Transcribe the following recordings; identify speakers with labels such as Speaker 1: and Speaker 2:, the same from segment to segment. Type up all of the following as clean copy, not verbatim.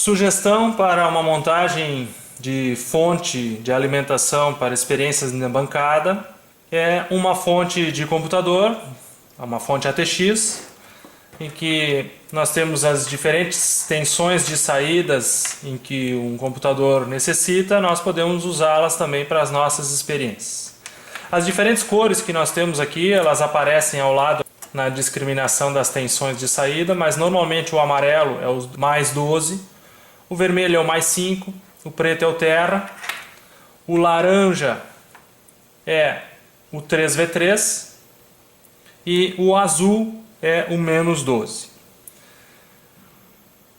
Speaker 1: Sugestão para uma montagem de fonte de alimentação para experiências na bancada é uma fonte de computador, uma fonte ATX, em que nós temos as diferentes tensões de saídas em que um computador necessita, nós podemos usá-las também para as nossas experiências. As diferentes cores que nós temos aqui, elas aparecem ao lado na discriminação das tensões de saída, mas normalmente o amarelo é o mais 12, o vermelho é o mais 5, o preto é o terra, o laranja é o 3V3 e o azul é o menos 12.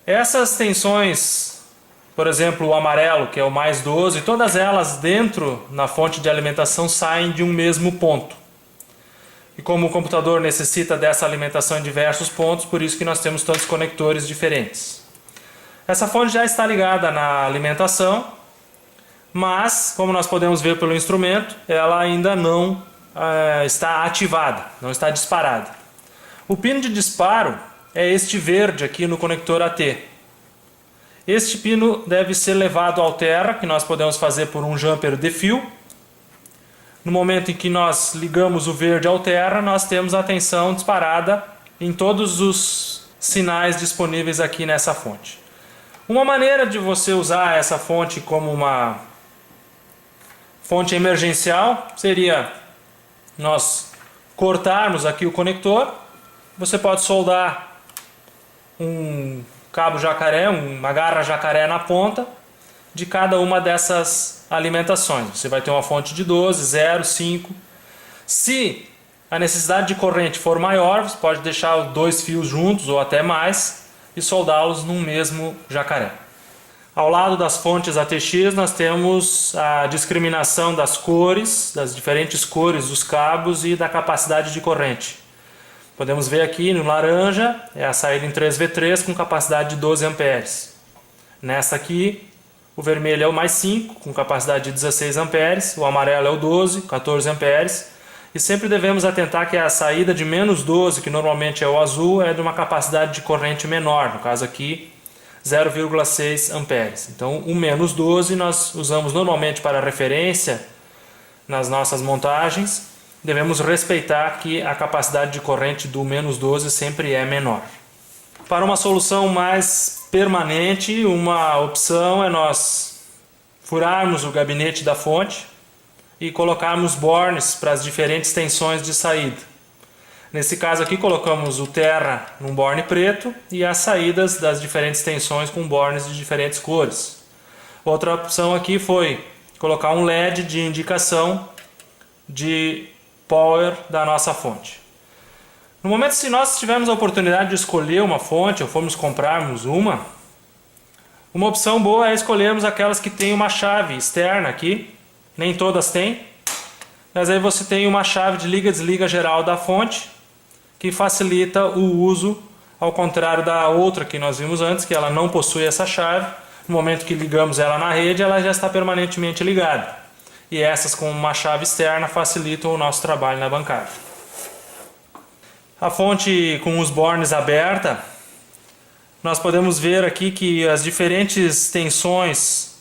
Speaker 1: Essas tensões, por exemplo, o amarelo, que é o mais 12, todas elas dentro na fonte de alimentação saem de um mesmo ponto. E como o computador necessita dessa alimentação em diversos pontos, por isso que nós temos tantos conectores diferentes. Essa fonte já está ligada na alimentação, mas, como nós podemos ver pelo instrumento, ela ainda não está ativada, não está disparada. O pino de disparo é este verde aqui no conector AT. Este pino deve ser levado ao terra, que nós podemos fazer por um jumper de fio. No momento em que nós ligamos o verde ao terra, nós temos a tensão disparada em todos os sinais disponíveis aqui nessa fonte. Uma maneira de você usar essa fonte como uma fonte emergencial seria nós cortarmos aqui o conector. Você pode soldar um cabo jacaré, uma garra jacaré na ponta de cada uma dessas alimentações. Você vai ter uma fonte de 12, 0, 5. Se a necessidade de corrente for maior, você pode deixar os dois fios juntos ou até mais e soldá-los num mesmo jacaré. Ao lado das fontes ATX nós temos a discriminação das cores, das diferentes cores dos cabos e da capacidade de corrente. Podemos ver aqui no laranja é a saída em 3V3 com capacidade de 12 amperes. Nesta aqui o vermelho é o mais 5 com capacidade de 16 amperes, o amarelo é o 12, 14 amperes. E sempre devemos atentar que a saída de menos 12, que normalmente é o azul, é de uma capacidade de corrente menor, no caso aqui 0,6 amperes. Então o menos 12 nós usamos normalmente para referência nas nossas montagens. Devemos respeitar que a capacidade de corrente do menos 12 sempre é menor. Para uma solução mais permanente, uma opção é nós furarmos o gabinete da fonte e colocarmos bornes para as diferentes tensões de saída. Nesse caso aqui colocamos o terra num borne preto e as saídas das diferentes tensões com bornes de diferentes cores. Outra opção aqui foi colocar um LED de indicação de power da nossa fonte. No momento, se nós tivermos a oportunidade de escolher uma fonte ou formos comprarmos uma opção boa é escolhermos aquelas que têm uma chave externa aqui. Nem todas têm, mas aí você tem uma chave de liga-desliga geral da fonte que facilita o uso, ao contrário da outra que nós vimos antes, que ela não possui essa chave. No momento que ligamos ela na rede, ela já está permanentemente ligada. E essas com uma chave externa facilitam o nosso trabalho na bancada. A fonte com os bornes aberta, nós podemos ver aqui que as diferentes tensões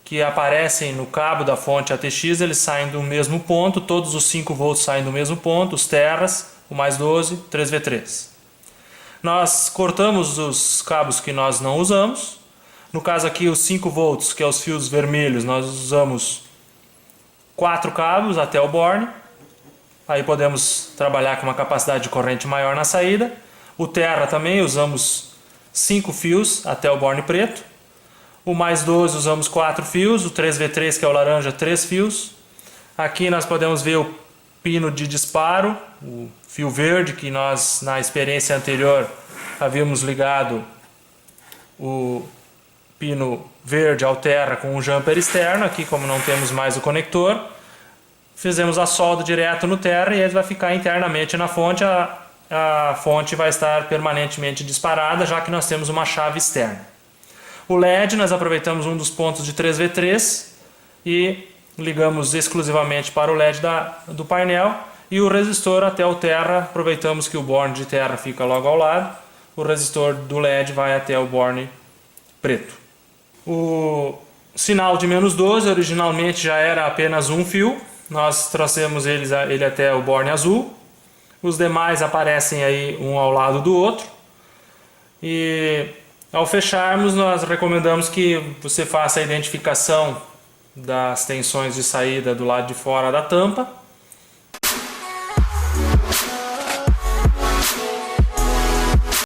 Speaker 1: que aparecem no cabo da fonte ATX, eles saem do mesmo ponto, todos os 5 volts saem do mesmo ponto, os terras, o mais 12, 3V3. Nós cortamos os cabos que nós não usamos. No caso aqui os 5 volts, que é os fios vermelhos, nós usamos 4 cabos até o borne. Aí podemos trabalhar com uma capacidade de corrente maior na saída. O terra também usamos 5 fios até o borne preto. O mais 12 usamos 4 fios, o 3V3 que é o laranja 3 fios. Aqui nós podemos ver o pino de disparo, o fio verde que nós na experiência anterior havíamos ligado o pino verde ao terra com um jumper externo. Aqui, como não temos mais o conector, fizemos a solda direto no terra e ele vai ficar internamente na fonte. A fonte vai estar permanentemente disparada, já que nós temos uma chave externa. O LED, nós aproveitamos um dos pontos de 3V3 e ligamos exclusivamente para o LED do painel. E o resistor até o terra, aproveitamos que o borne de terra fica logo ao lado. O resistor do LED vai até o borne preto. O sinal de -12 originalmente já era apenas um fio, nós trouxemos ele até o borne azul. Os demais aparecem aí um ao lado do outro. E ao fecharmos, nós recomendamos que você faça a identificação das tensões de saída do lado de fora da tampa